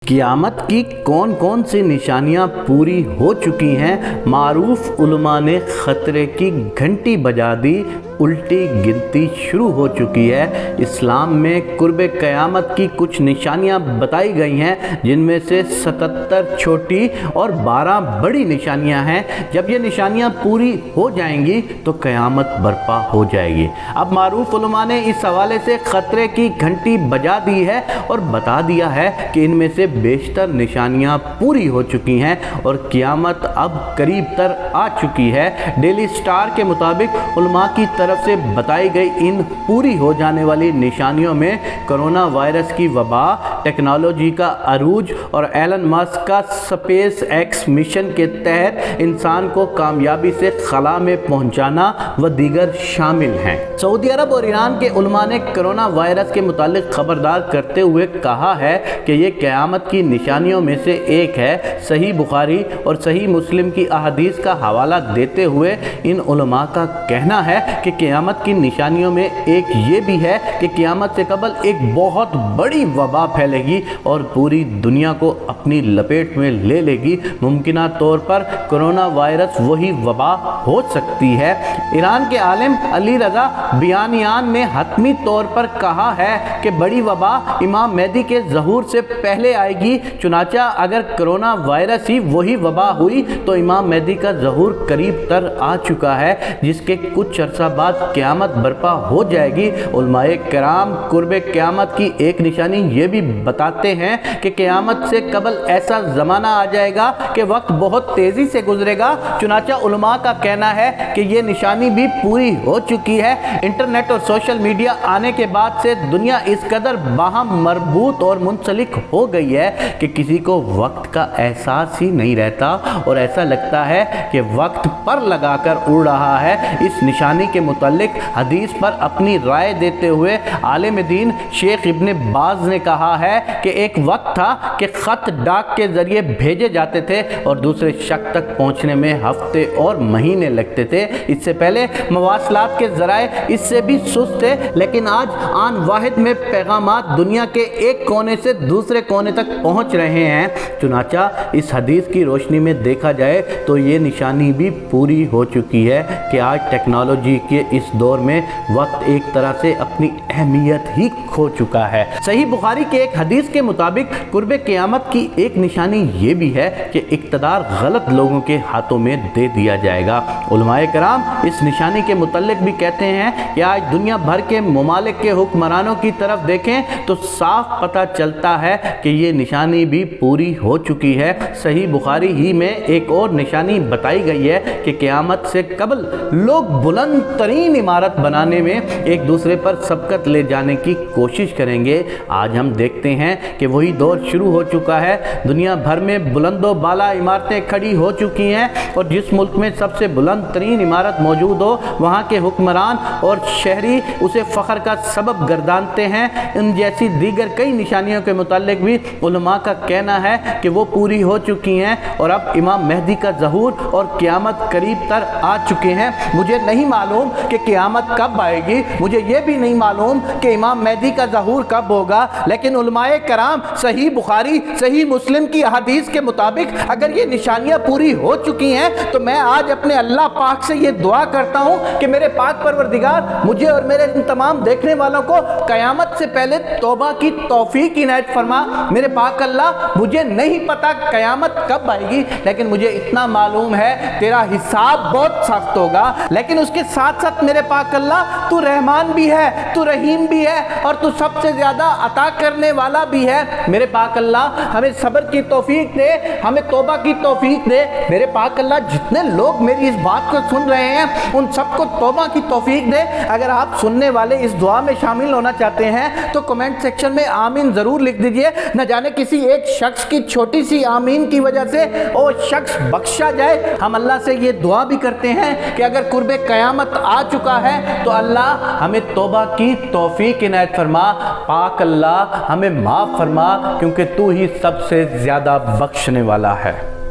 क़यामत की कौन कौन सी निशानियां पूरी हो चुकी हैं। मारूफ उलमा ने ख़तरे की घंटी बजा दी, उल्टी गिनती शुरू हो चुकी है। इस्लाम में कुर्ब क़यामत की कुछ निशानियां बताई गई हैं, जिनमें से 77 छोटी और 12 बड़ी निशानियां हैं। जब ये निशानियां पूरी हो जाएंगी तो क़यामत बर्पा हो जाएगी। अब मारूफ उलमा ने इस हवाले से ख़तरे की घंटी बजा दी है और बता दिया है कि इनमें से बेशतर निशानियां पूरी हो चुकी हैं और क़यामत अब करीब तर आ चुकी है। डेली स्टार के मुताबिक उलमा की तरफ से बताई गई इन पूरी हो जाने वाली निशानियों में कोरोना वायरस की वबा, टेक्नोलॉजी का अरूज और एलन मस्क का स्पेस एक्स मिशन के तहत इंसान को कामयाबी से खला में पहुंचाना व दीगर शामिल हैं। सऊदी अरब और ईरान के उलमा ने कोरोना वायरस के मुतालिक खबरदार करते हुए कहा है कि ये क़यामत की निशानियों में से एक है। सही बुखारी और सही मुस्लिम की अहादीस का हवाला देते हुए इन उलमा का कहना है कि क़यामत की निशानियों में एक ये भी है कि क़यामत से कबल एक बहुत बड़ी वबा फैलेगी और पूरी दुनिया को अपनी लपेट में ले लेगी। मुमकिना तौर पर कोरोना वायरस वही वबा हो सकती है। ईरान के आलिम अली रज़ा बियानियान ने हतमी तौर पर कहा है कि बड़ी वबा इमाम मेहदी के ज़हूर से पहले आएगी। चुनाचा अगर कोरोना वायरस ही वही वबा हुई तो इमाम मेहदी का ज़हूर करीब तर आ चुका है, जिसके कुछ अरसा बाद क़यामत बर्पा हो जाएगी। उलमाए किराम कुर्ब क़यामत की एक निशानी ये भी बताते हैं कि क़यामत से कबल ऐसा ज़माना आ जाएगा कि वक्त बहुत तेज़ी से गुजरेगा। चुनाचा उलमा का कहना है कि ये निशानी भी पूरी हो चुकी है। इंटरनेट और सोशल मीडिया आने के बाद से दुनिया इस कदर बाहम मरबूत और मुंसलिक हो गई है कि किसी को वक्त का एहसास ही नहीं रहता और ऐसा लगता है कि वक्त पर लगाकर उड़ रहा है। इस निशानी के मुतालिक हदीस पर अपनी राय देते हुए आलिम दीन शेख इब्न बाज ने कहा है कि एक वक्त था कि ख़त डाक के ज़रिए भेजे जाते थे और दूसरे शख्स तक पहुंचने में हफ्ते और महीने लगते थे। इससे पहले मवासलात के ज़राए इससे भी सुस्त थे, लेकिन आज आन वाहिद में पैगामात दुनिया के एक कोने से दूसरे कोने तक पहुंच रहे हैं। चुनाचा इस हदीस की रोशनी में देखा जाए तो ये निशानी भी पूरी हो चुकी है कि आज टेक्नोलॉजी के इस दौर में वक्त एक तरह से अपनी अहमियत ही खो चुका है। सही बुखारी के एक हदीस के मुताबिक कुर्ब क़यामत की एक निशानी ये भी है कि इक़्तिदार गलत लोगों के हाथों में दे दिया जाएगा। उलमाए किराम इस निशानी के मुतालिक भी कहते हैं कि आज दुनिया भर के ममालिक के हुक्मरानों की तरफ देखें तो साफ पता चलता है कि ये निशानी भी पूरी हो चुकी है। सही बुखारी ही में एक और निशानी बताई गई है कि क़यामत से कबल लोग बुलंद तरीन इमारत बनाने में एक दूसरे पर सबकत ले जाने की कोशिश करेंगे। आज हम देखते हैं कि वही दौर शुरू हो चुका है। दुनिया भर में बुलंदो बाला इमारतें खड़ी हो चुकी हैं और जिस मुल्क में सबसे बुलंद तरीन इमारत मौजूद हो वहाँ के हुक्मरान और शहरी उसे फ़ख्र का सबब गर्दानते हैं। इन जैसी दीगर कई निशानियों के मुतालिक भी उलमा का कहना है कि वो पूरी हो चुकी हैं और अब इमाम मेहदी का ज़हूर और क़यामत करीब तर आ चुके हैं। मुझे नहीं मालूम कि क़यामत कब आएगी, मुझे ये भी नहीं मालूम कि इमाम मेहदी का ज़हूर कब होगा, लेकिन उलमाए कराम सही बुखारी सही मुस्लिम की अहादीस के मुताबिक अगर ये निशानियाँ पूरी हो चुकी हैं तो मैं आज अपने अल्लाह पाक से ये दुआ करता हूँ कि मेरे पाक परवरदिगार मुझे और मेरे इन तमाम देखने वालों को क़यामत से पहले तौबा की तौफीक इनायत फरमा। मेरे पाक अल्लाह मुझे नहीं पता क़यामत कब आएगी, लेकिन मुझे इतना मालूम है तेरा हिसाब बहुत सख्त होगा, लेकिन उसके साथ साथ मेरे पाक अल्लाह तू रहमान भी है, तू रहीम भी है और तू सबसे ज़्यादा अता करने वाला भी है। मेरे पाक अल्लाह हमें सब्र की तौफीक दे, हमें तौबा की तौफीक दे। मेरे पाक अल्लाह जितने लोग मेरी इस बात को सुन रहे हैं उन सबको तौबा की तौफीक दे। अगर आप सुनने वाले इस दुआ में शामिल होना चाहते हैं तो कमेंट सेक्शन में आमीन ज़रूर लिख दीजिए। न जाने किसी एक शख्स की छोटी सी आमीन की वजह से वो शख्स बख्शा जाए। हम अल्लाह से ये दुआ भी करते हैं कि अगर कुर्ब क़यामत आ चुका है तो अल्लाह हमें तौबा की तौफीक इनायत फरमा। पाक अल्लाह हमें माफ़ फरमा, क्योंकि तू ही सबसे ज़्यादा बख्शने वाला है।